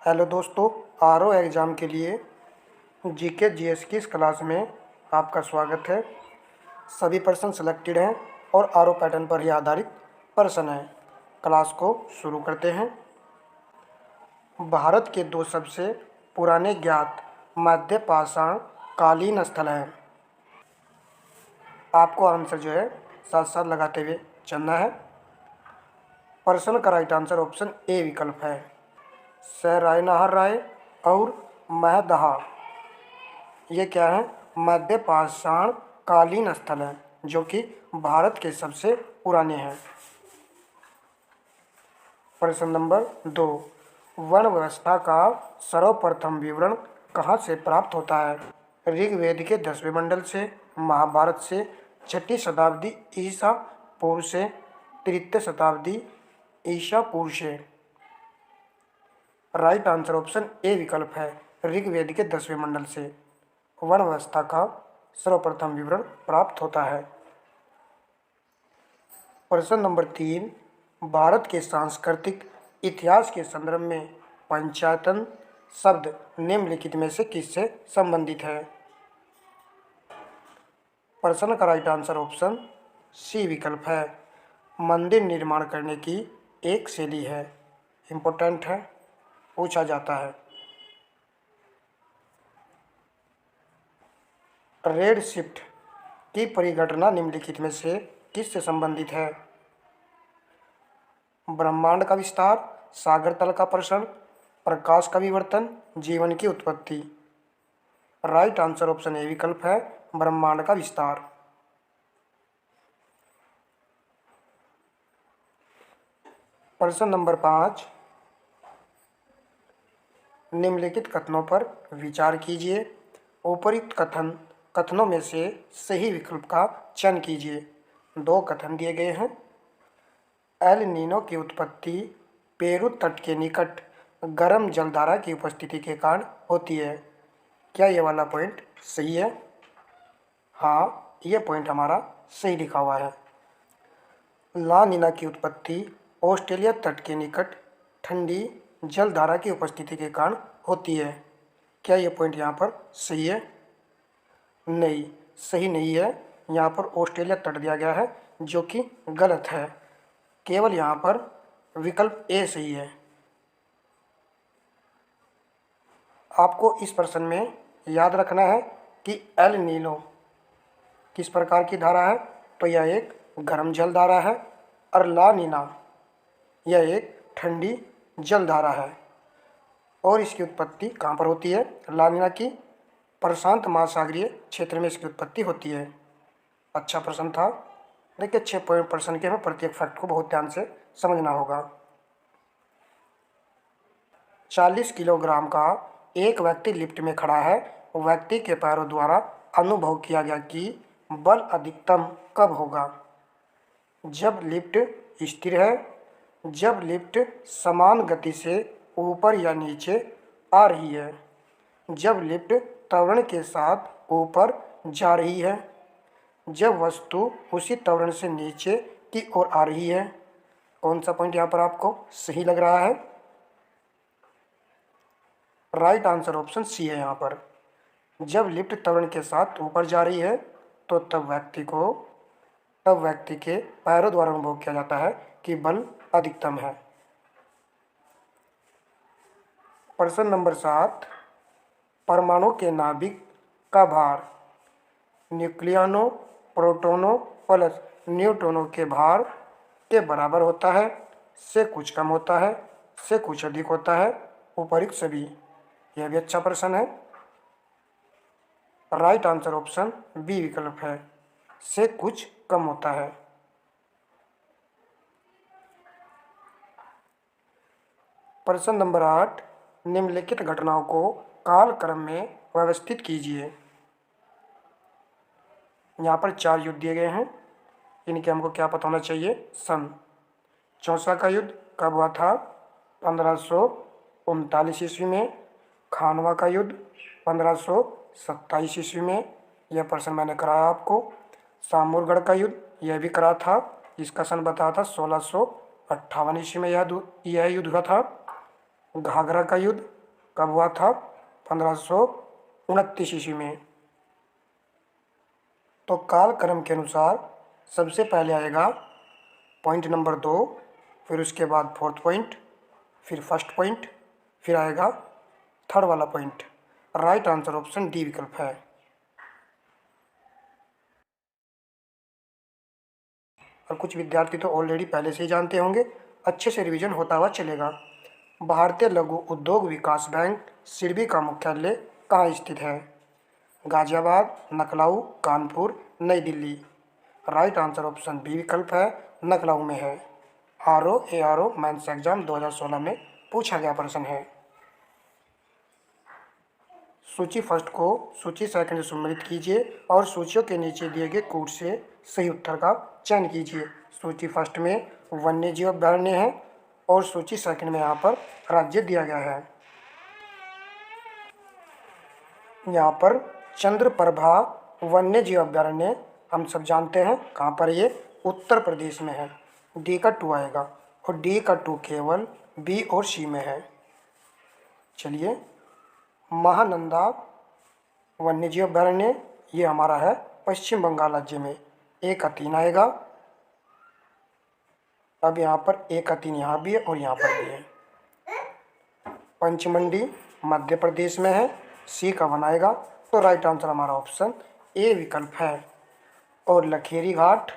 Hello दोस्तों, RO exam के लिए जीके जीएस की इस क्लास में आपका स्वागत है। सभी प्रश्न सिलेक्टेड हैं और आरओ पैटर्न पर ही आधारित प्रश्न हैं। क्लास को शुरू करते हैं। भारत के दो सबसे पुराने ज्ञात मध्य पाषाण कालीन स्थल हैं। आपको आंसर जो है साथ साथ लगाते हुए चलना है। प्रश्न का राइट आंसर ऑप्शन ए विकल्प है। सहराय नाहर राय और महदहा, ये क्या है? मध्य पाषाण कालीन स्थल है जो कि भारत के सबसे पुराने हैं। प्रश्न नंबर 2, वर्ण व्यवस्था का सर्वप्रथम विवरण कहाँ से प्राप्त होता है? ऋग्वेद के 10वें मंडल से, महाभारत से, 6वीं शताब्दी ईसा पूर्व से, 3री शताब्दी ईसा पूर्व से। राइट आंसर ऑप्शन ए विकल्प है। ऋग्वेद के 10वें मंडल से वर्ण व्यवस्था का सर्वप्रथम विवरण प्राप्त होता है। प्रश्न नंबर 3, भारत के सांस्कृतिक इतिहास के संदर्भ में पंचायतन शब्द निम्नलिखित में से किससे संबंधित है? प्रश्न का राइट आंसर ऑप्शन सी विकल्प है। मंदिर निर्माण करने की एक शैली है। इम्पोर्टेंट है, पूछा जाता है। रेड शिफ्ट की परिघटना निम्नलिखित में से किससे संबंधित है? ब्रह्मांड का विस्तार, सागर तल का प्रसरण, प्रकाश का विवर्तन, जीवन की उत्पत्ति। राइट आंसर ऑप्शन ए विकल्प है, ब्रह्मांड का विस्तार। प्रश्न नंबर 5, निम्नलिखित कथनों पर विचार कीजिए। उपयुक्त कथनों में से सही विकल्प का चयन कीजिए। 2 कथन दिए गए हैं। एल नीनो की उत्पत्ति पेरू तट के निकट गर्म जलधारा की उपस्थिति के कारण होती है। क्या ये वाला पॉइंट सही है? हाँ, ये पॉइंट हमारा सही लिखा हुआ है। ला नीना की उत्पत्ति ऑस्ट्रेलिया तट के निकट ठंडी जलधारा की उपस्थिति के कारण होती है। क्या ये पॉइंट यहाँ पर सही है? नहीं, सही नहीं है। यहाँ पर ऑस्ट्रेलिया तट दिया गया है जो कि गलत है। केवल यहाँ पर विकल्प ए सही है। आपको इस प्रश्न में याद रखना है कि एल नीनो किस प्रकार की धारा है, तो यह एक गर्म जल धारा है, और ला नीना यह एक ठंडी जल धारा है। और इसकी उत्पत्ति कहाँ पर होती है? ला नीना की प्रशांत महासागरीय क्षेत्र में इसकी उत्पत्ति होती है। अच्छा प्रश्न था। देखिए, 6 पॉइंट प्रश्न के में प्रत्येक फैक्ट को बहुत ध्यान से समझना होगा। 40 किलोग्राम का एक व्यक्ति लिफ्ट में खड़ा है। व्यक्ति के पैरों द्वारा अनुभव किया गया कि बल अधिकतम कब होगा? जब लिफ्ट स्थिर है, जब लिफ्ट समान गति से ऊपर या नीचे आ रही है, जब लिफ्ट त्वरण के साथ ऊपर जा रही है, जब वस्तु उसी त्वरण से नीचे की ओर आ रही है। कौन सा पॉइंट यहाँ पर आपको सही लग रहा है? राइट आंसर ऑप्शन सी है। यहाँ पर जब लिफ्ट त्वरण के साथ ऊपर जा रही है तो तब व्यक्ति के पैरों द्वारा अनुभव किया जाता है कि बल अधिकतम है। प्रश्न नंबर 7, परमाणु के नाभिक का भार न्यूक्लियनों, प्रोटोनों प्लस न्यूट्रॉनों के भार के बराबर होता है, से कुछ कम होता है, से कुछ अधिक होता है, उपयुक्त सभी। यह भी अच्छा प्रश्न है। राइट आंसर ऑप्शन बी विकल्प है, से कुछ कम होता है। प्रश्न नंबर 8, निम्नलिखित घटनाओं को कालक्रम में व्यवस्थित कीजिए। यहाँ पर 4 युद्ध दिए गए हैं, इनके हमको क्या पता होना चाहिए? सन। चौसा का युद्ध कब हुआ था? 1539 ईस्वी में। खानवा का युद्ध 1527 ईस्वी में। यह प्रश्न मैंने कराया आपको। सामूरगढ़ का युद्ध यह भी करा था, इसका सन बताया था 1658 ईस्वी में यह युद्ध हुआ था। घाघरा का युद्ध कब हुआ था? 1529 ईस्वी में। तो कालक्रम के अनुसार सबसे पहले आएगा पॉइंट नंबर 2, फिर उसके बाद फोर्थ पॉइंट, फिर फर्स्ट पॉइंट, फिर आएगा थर्ड वाला point. Right answer option D विकल्प है। और कुछ विद्यार्थी तो ऑलरेडी पहले से ही जानते होंगे, अच्छे से रिवीजन होता हुआ चलेगा। भारतीय लघु उद्योग विकास बैंक सिडबी का मुख्यालय कहाँ स्थित है? Ghaziabad, Lucknow, Kanpur, New Delhi. Right answer option B विकल्प है, लखनऊ में है। ARO मेंस एग्जाम 2016 में पूछा गया प्रश्न है। सूची फर्स्ट को सूची सेकंड से सम्मिलित कीजिए और सूचियों के नीचे दिए गए कूट से सही उत्तर का चयन कीजिए। सूची फर्स्ट में वन्य जीव अभ्यारण्य है और सूची सेकंड में यहाँ पर राज्य दिया गया है। यहाँ पर चंद्रप्रभा वन्य जीव अभ्यारण्य हम सब जानते हैं कहाँ पर, ये उत्तर प्रदेश में है। डी का 2 आएगा और डी का 2 केवल बी और सी में है। चलिए, महानंदा वन्यजीव अभयारण्य ये हमारा है पश्चिम बंगाल राज्य में। ए का 3 आएगा। अब यहाँ पर ए का 3 यहाँ भी है और यहाँ पर भी है। पंचमंडी मध्य प्रदेश में है। सी का 1 आएगा। तो राइट आंसर हमारा ऑप्शन ए विकल्प है। और लखेरी घाट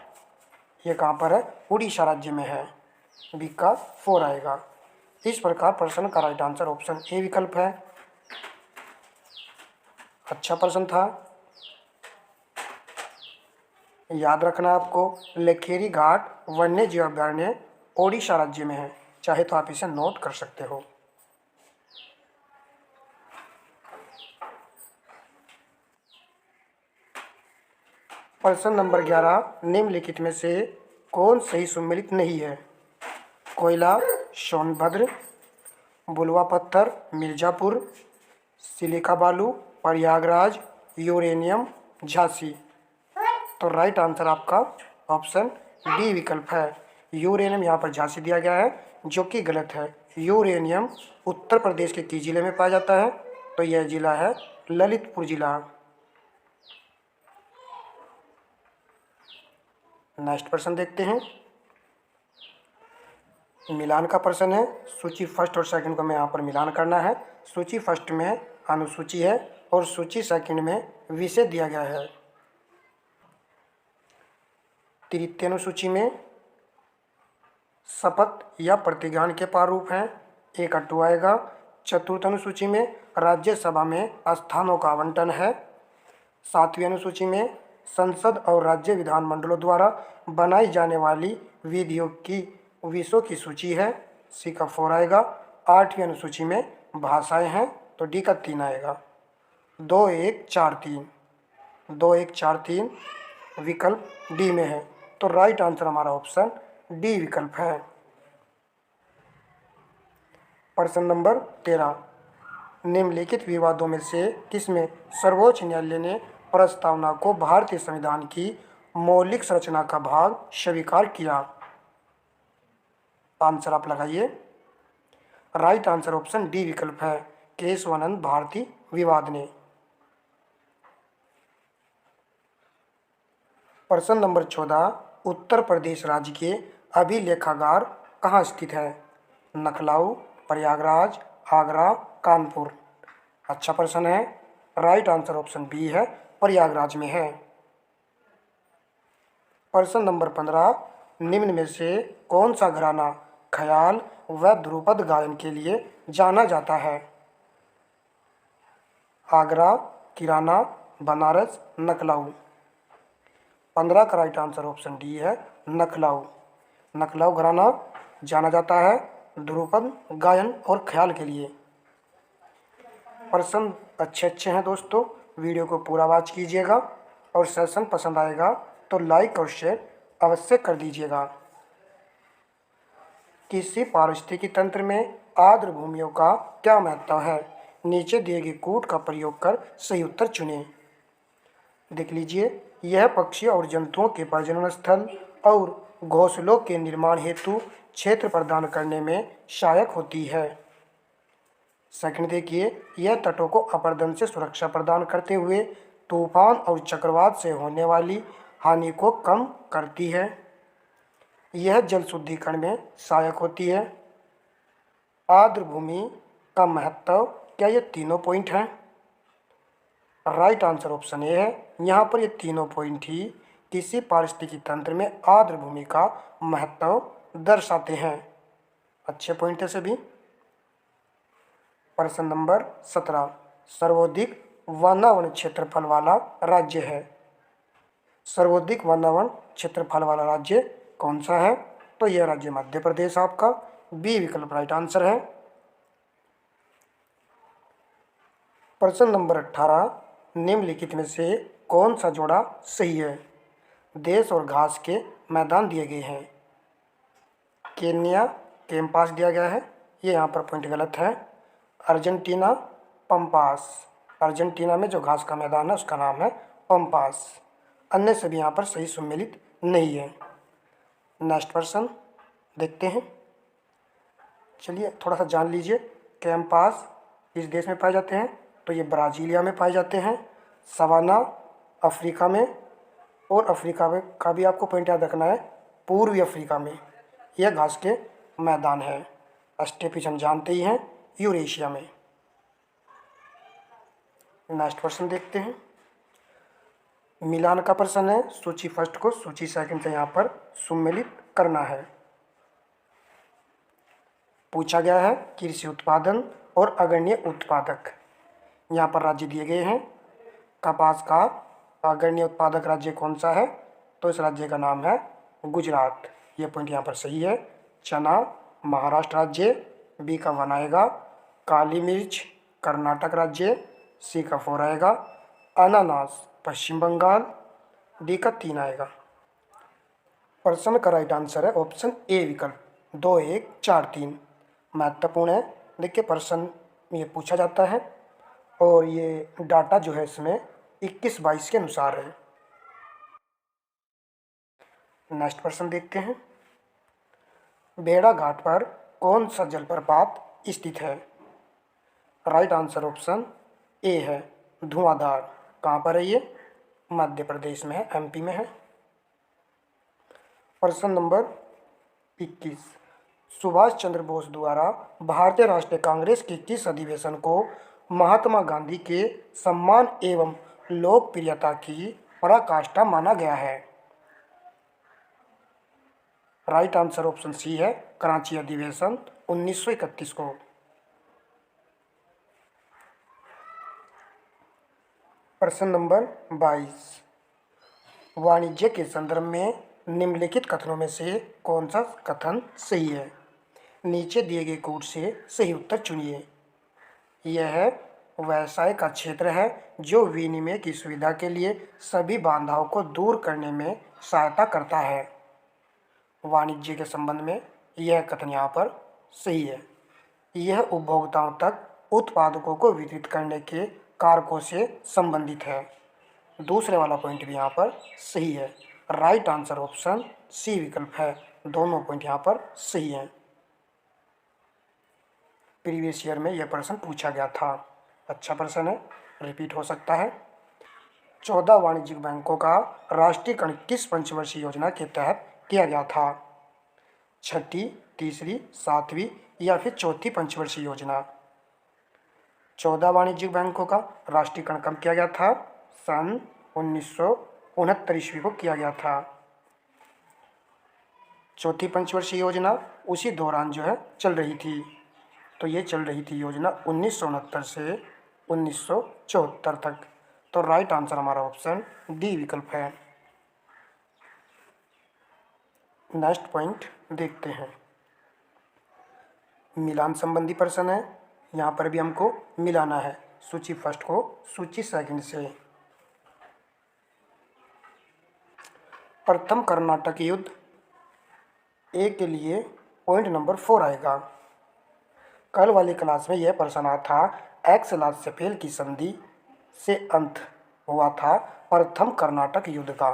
ये कहाँ पर है? उड़ीसा राज्य में है। बी का 4 आएगा। इस प्रकार प्रश्न का राइट आंसर ऑप्शन ए विकल्प है। अच्छा प्रश्न था, याद रखना आपको। लखेरी घाट वन्य जीव अभयारण्य ओडिशा राज्य में है। चाहे तो आप इसे नोट कर सकते हो। प्रश्न नंबर 11, निम्नलिखित में से कौन सही सम्मिलित नहीं है? कोयला सोनभद्र, बुलवा पत्थर मिर्जापुर, सिलिका बालू प्रयागराज, यूरेनियम झांसी। तो राइट आंसर आपका ऑप्शन डी विकल्प है। यूरेनियम यहाँ पर झांसी दिया गया है, जो कि गलत है। यूरेनियम उत्तर प्रदेश के किस जिले में पाया जाता है? तो यह जिला है ललितपुर जिला। नेक्स्ट प्रश्न देखते हैं। मिलान का प्रश्न है। सूची फर्स्ट और सेकंड को मैं यहाँ पर मिलान करना है। सूची फर्स्ट में अनुसूची है और सूची सेकंड में विषय दिया गया है। तृतीय अनुसूची में शपथ या प्रतिज्ञान के प्रारूप हैं। ए का 2 आएगा। चतुर्थ अनुसूची में राज्यसभा में स्थानों का आवंटन है। सातवीं अनुसूची में संसद और राज्य विधानमंडलों द्वारा बनाई जाने वाली विषयों की सूची है। सी का 4 आएगा। आठवीं अनुसूची में भाषाएं हैं। तो डी का 3 आएगा। 2 1 4 3 2 1 4 3 विकल्प डी में है। तो राइट आंसर हमारा ऑप्शन डी विकल्प है। प्रश्न नंबर 13, निम्नलिखित विवादों में से किसमें सर्वोच्च न्यायालय ने प्रस्तावना को भारतीय संविधान की मौलिक संरचना का भाग स्वीकार किया? आंसर आप लगाइए। राइट आंसर ऑप्शन डी विकल्प है, केशवानंद भारती विवाद ने। प्रश्न नंबर 14, उत्तर प्रदेश राज्य के अभिलेखागार कहाँ स्थित है? लखनऊ, प्रयागराज, आगरा, कानपुर। अच्छा प्रश्न है। राइट आंसर ऑप्शन बी है, प्रयागराज में है। प्रश्न नंबर 15, निम्न में से कौन सा घराना ख्याल व ध्रुपद गायन के लिए जाना जाता है? आगरा, किराना, बनारस, लखनऊ। 15 का राइट आंसर ऑप्शन डी है, लखनऊ। लखनऊ घराना जाना जाता है ध्रुपद गायन और ख्याल के लिए। प्रश्न अच्छे हैं दोस्तों, वीडियो को पूरा वॉच कीजिएगा और सेशन पसंद आएगा तो लाइक और शेयर अवश्य कर दीजिएगा। किसी पारिस्थितिकी तंत्र में आर्द्र भूमियों का क्या महत्व है? नीचे दिए गए कूट का प्रयोग कर सही उत्तर चुनें। देख लीजिए, यह पक्षी और जंतुओं के प्रजनन स्थल और घोंसलों के निर्माण हेतु क्षेत्र प्रदान करने में सहायक होती है। सेकंड देखिए, यह तटों को अपरदन से सुरक्षा प्रदान करते हुए तूफान और चक्रवात से होने वाली हानि को कम करती है। यह जल शुद्धिकरण में सहायक होती है। आर्द्र भूमि का महत्व, क्या ये तीनों पॉइंट हैं? राइट आंसर ऑप्शन ए है। यहाँ पर ये तीनों पॉइंट ही किसी पारिस्थितिकी तंत्र में आर्द्र भूमि का महत्व दर्शाते हैं। अच्छे पॉइंट है सभी। प्रश्न नंबर 17, सर्वाधिक वनावन क्षेत्रफल वाला राज्य है। सर्वाधिक वनावन क्षेत्रफल वाला राज्य कौन सा है? तो यह राज्य मध्य प्रदेश आपका बी विकल्प राइट आंसर है। प्रश्न नंबर 18, निम्नलिखित में से कौन सा जोड़ा सही है? देश और घास के मैदान दिए गए हैं। केन्या कैंपास दिया गया है, ये यहाँ पर पॉइंट गलत है। अर्जेंटीना पंपास, अर्जेंटीना में जो घास का मैदान है उसका नाम है पंपास। अन्य सभी यहाँ पर सही सम्मिलित नहीं है। नेक्स्ट प्रश्न देखते हैं। चलिए थोड़ा सा जान लीजिए। कैंपास किस देश में पाए जाते हैं? तो ये ब्राज़ीलिया में पाए जाते हैं, सवाना अफ्रीका में, और अफ्रीका में का भी आपको पॉइंट याद रखना है, पूर्वी अफ्रीका में यह घास के मैदान है। स्टेपिस हम जानते ही हैं, यूरेशिया में। नेक्स्ट प्रश्न देखते हैं। मिलान का प्रश्न है। सूची फर्स्ट को सूची सेकंड से यहाँ पर सम्मिलित करना है। पूछा गया है कृषि उत्पादन और अग्रणी उत्पादक। यहाँ पर राज्य दिए गए हैं। कपास का अग्रणी उत्पादक राज्य कौन सा है? तो इस राज्य का नाम है गुजरात। ये पॉइंट यहाँ पर सही है। चना महाराष्ट्र राज्य, बी का 1 आएगा। काली मिर्च कर्नाटक राज्य, सी का 4 आएगा। अनानास पश्चिम बंगाल, डी का 3 आएगा। प्रश्न का राइट आंसर है ऑप्शन ए विकल्प 2 1 4 3। महत्वपूर्ण है। देखिए प्रश्न ये पूछा जाता है और ये डाटा जो है इसमें 21-22 के अनुसार है। नेक्स्ट प्रश्न देखते हैं। बेड़ा घाट पर कौन सा जलप्रपात स्थित है? राइट आंसर ऑप्शन ए है धुआंधार। कहाँ पर है ये? मध्य प्रदेश में है, एमपी में है। प्रश्न नंबर 21, सुभाष चंद्र बोस द्वारा भारतीय राष्ट्रीय कांग्रेस के किस अधिवेशन को महात्मा गांधी के सम्मान एवं लोकप्रियता की पराकाष्ठा माना गया है? राइट आंसर ऑप्शन सी है कराची अधिवेशन 1931 को। प्रश्न नंबर 22, वाणिज्य के संदर्भ में निम्नलिखित कथनों में से कौन सा कथन सही है? नीचे दिए गए कोड से सही उत्तर चुनिए। यह व्यवसाय का क्षेत्र है जो विनिमय की सुविधा के लिए सभी बाधाओं को दूर करने में सहायता करता है। वाणिज्य के संबंध में यह कथन यहाँ पर सही है। यह उपभोक्ताओं तक उत्पादकों को वितरित करने के कारकों से संबंधित है। दूसरे वाला पॉइंट भी यहाँ पर सही है। राइट आंसर ऑप्शन सी विकल्प है। दोनों पॉइंट यहाँ पर सही हैं। प्रीवियस ईयर में यह प्रश्न पूछा गया था। अच्छा प्रश्न है, रिपीट हो सकता है। 14 वाणिज्यिक बैंकों का राष्ट्रीयकरण किस पंचवर्षीय योजना के तहत किया गया था? छठी, तीसरी, सातवीं या फिर चौथी पंचवर्षीय योजना? 14 वाणिज्यिक बैंकों का राष्ट्रीयकरण कब किया गया था? सन 1969 ईस्वी को किया गया था। चौथी पंचवर्षीय योजना उसी दौरान जो है चल रही थी। तो ये चल रही थी योजना 1969 से 1974 तक। तो राइट आंसर हमारा ऑप्शन डी विकल्प है। नेक्स्ट पॉइंट देखते हैं। मिलान संबंधी प्रश्न है। यहाँ पर भी हमको मिलाना है सूची फर्स्ट को सूची सेकंड से। प्रथम कर्नाटक युद्ध ए के लिए पॉइंट नंबर 4 आएगा। कल वाली क्लास में यह प्रश्न आया था, एक्स लात्सफेल की संधि से अंत हुआ था प्रथम कर्नाटक युद्ध का।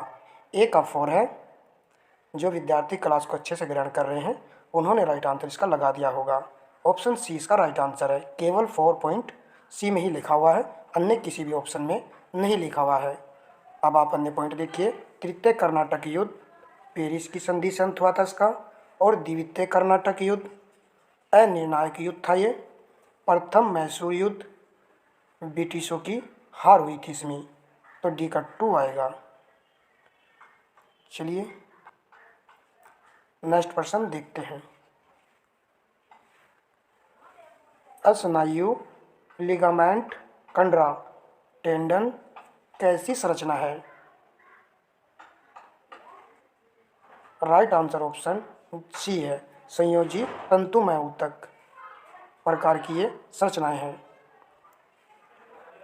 ए का 4 है। जो विद्यार्थी क्लास को अच्छे से ग्रहण कर रहे हैं उन्होंने राइट आंसर इसका लगा दिया होगा। ऑप्शन सी इसका राइट आंसर है। केवल 4 पॉइंट सी में ही लिखा हुआ है, अन्य किसी भी ऑप्शन में नहीं लिखा हुआ है। अब आप अन्य पॉइंट देखिए। तृतीय कर्नाटक युद्ध पेरिस की संधि से अंत हुआ था इसका, और द्वितीय कर्नाटक युद्ध अनिर्णायक युद्ध था ये। प्रथम मैसूर युद्ध ब्रिटिशों की हार हुई थी इसमें, तो डी का 2 आएगा। चलिए नेक्स्ट प्रश्न देखते हैं। स्नायु, लिगामेंट, कंडरा, टेंडन कैसी संरचना है? राइट आंसर ऑप्शन सी है। संयोजी तंतुमय ऊतक प्रकार की ये संरचनाएं हैं।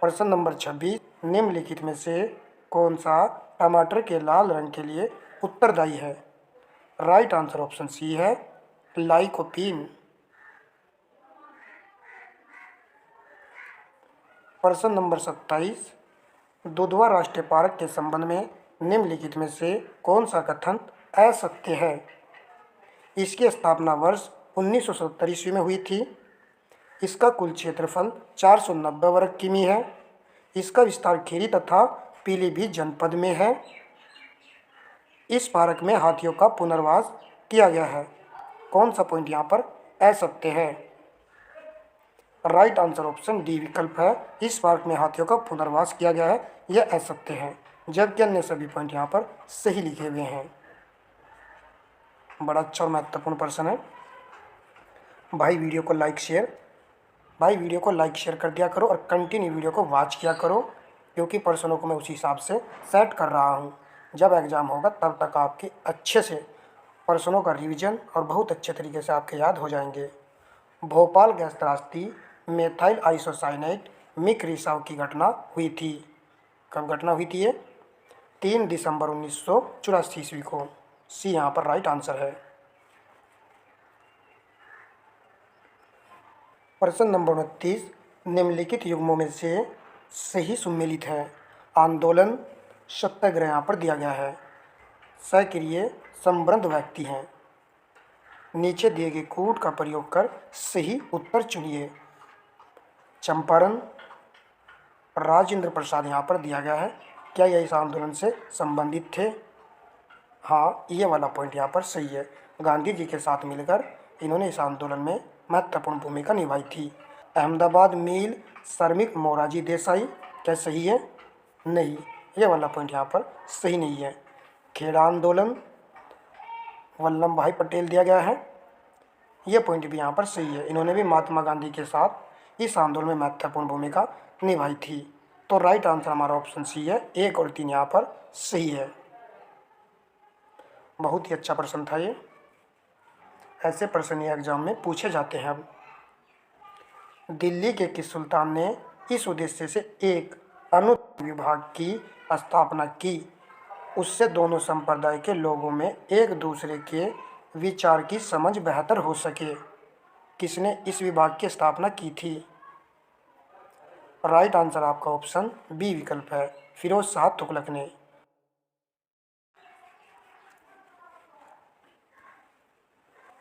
प्रश्न नंबर 26, निम्नलिखित में से कौन सा टमाटर के लाल रंग के लिए उत्तरदायी है? राइट आंसर ऑप्शन सी है, लाइकोपीन। प्रश्न नंबर 27, दुधवा राष्ट्रीय पार्क के संबंध में निम्नलिखित में से कौन सा कथन असत्य है? इसकी स्थापना वर्ष 1970 ईस्वी में हुई थी। इसका कुल क्षेत्रफल 490 वर्ग किमी है। इसका विस्तार खीरी तथा पीलीभीत जनपद में है। इस पार्क में हाथियों का पुनर्वास किया गया है। कौन सा पॉइंट यहाँ पर असत्य है? राइट आंसर ऑप्शन डी विकल्प है। इस पार्क में हाथियों का पुनर्वास किया गया है, यह असत्य है, जबकि अन्य सभी पॉइंट यहाँ पर सही लिखे हुए हैं। बड़ा अच्छा और महत्वपूर्ण प्रश्न है। भाई वीडियो को लाइक शेयर कर दिया करो और कंटिन्यू वीडियो को वॉच किया करो, क्योंकि प्रश्नों को मैं उसी हिसाब से सेट कर रहा हूँ। जब एग्ज़ाम होगा तब तक आपके अच्छे से प्रश्नों का रिवीजन और बहुत अच्छे तरीके से आपके याद हो जाएंगे। भोपाल गैस त्रासदी मेथाइल आइसोसाइनेट मिक रिसाव की घटना हुई थी। कब घटना हुई थी ये? 3 दिसंबर 1984 ईस्वी को। सी यहाँ पर राइट आंसर है। प्रश्न नंबर 29, निम्नलिखित युग्मों में से सही सुमेलित है? आंदोलन, सत्याग्रह यहाँ पर दिया गया है। सक्रिय संवृद्ध व्यक्ति हैं। नीचे दिए गए कोड का प्रयोग कर सही उत्तर चुनिए। चंपारण, राजेंद्र प्रसाद यहाँ पर दिया गया है। क्या यह इस आंदोलन से संबंधित थे? हाँ, ये वाला पॉइंट यहाँ पर सही है। गांधी जी के साथ मिलकर इन्होंने इस आंदोलन में महत्वपूर्ण भूमिका निभाई थी। अहमदाबाद मिल श्रमिक मोरारजी देसाई, क्या सही है? नहीं, ये वाला पॉइंट यहाँ पर सही नहीं है। खेड़ा आंदोलन वल्लभ भाई पटेल दिया गया है, ये पॉइंट भी यहाँ पर सही है। इन्होंने भी महात्मा गांधी के साथ इस आंदोलन में महत्वपूर्ण भूमिका निभाई थी। तो राइट आंसर हमारा ऑप्शन सी है। 1 और 3 यहाँ पर सही है। बहुत ही अच्छा प्रश्न था ये। ऐसे प्रश्न ये एग्जाम में पूछे जाते हैं। अब दिल्ली के किस सुल्तान ने इस उद्देश्य से एक अनुविभाग की स्थापना की उससे दोनों संप्रदाय के लोगों में एक दूसरे के विचार की समझ बेहतर हो सके? किसने इस विभाग की स्थापना की थी? राइट आंसर आपका ऑप्शन बी विकल्प है, फिरोज शाह तुगलक ने।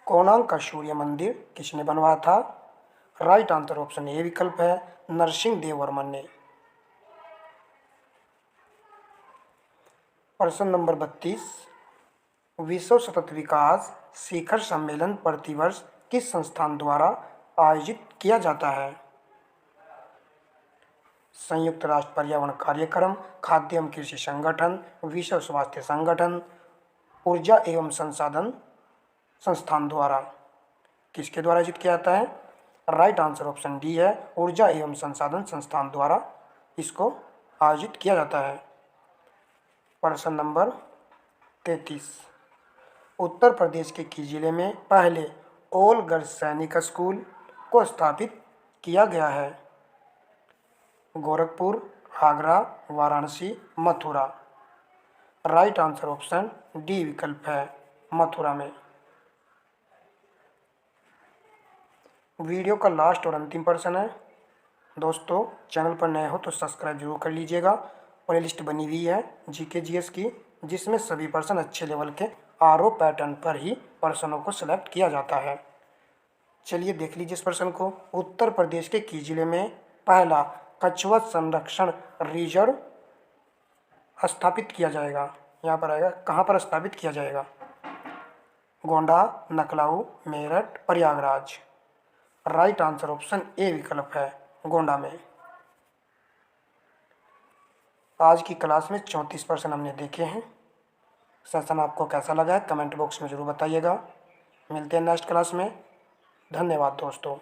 कोणार्क का सूर्य मंदिर किसने बनवाया था? राइट आंसर ऑप्शन ए विकल्प है, नरसिंह देव वर्मन ने। प्रश्न नंबर 32, विश्व सतत विकास शिखर सम्मेलन प्रतिवर्ष किस संस्थान द्वारा आयोजित किया जाता है? संयुक्त राष्ट्र पर्यावरण कार्यक्रम, खाद्य एवं कृषि संगठन, विश्व स्वास्थ्य संगठन, ऊर्जा एवं संसाधन संस्थान द्वारा। किसके द्वारा आयोजित किया जाता है? राइट आंसर ऑप्शन डी है, ऊर्जा एवं संसाधन संस्थान द्वारा इसको आयोजित किया जाता है। प्रश्न नंबर 33, उत्तर प्रदेश के किस जिले में पहले ऑल गर्ल्स सैनिक स्कूल को स्थापित किया गया है? Gorakhpur, Agra, Varanasi, Mathura. Right answer option D विकल्प है, मथुरा में। वीडियो का लास्ट और अंतिम प्रश्न है। दोस्तों चैनल पर नए हो तो सब्सक्राइब जरूर कर लीजिएगा। प्लेलिस्ट बनी हुई है जीके जीएस की, जिसमें सभी प्रश्न अच्छे लेवल के आरओ पैटर्न पर ही प्रश्नों को सिलेक्ट किया जाता है। चलिए देख लीजिए इस प्रश्न को। उत्तर प्रदेश के किस जिले में पहला कछुआ संरक्षण रिजर्व स्थापित किया जाएगा? यहाँ पर आएगा कहाँ पर स्थापित किया जाएगा? Gonda, Lucknow, Meerut, Prayagraj. Right answer option A विकल्प है, गोंडा में। आज की क्लास में 34 प्रश्न हमने देखे हैं। सेशन आपको कैसा लगा है कमेंट बॉक्स में ज़रूर बताइएगा। मिलते हैं नेक्स्ट क्लास में। धन्यवाद दोस्तों।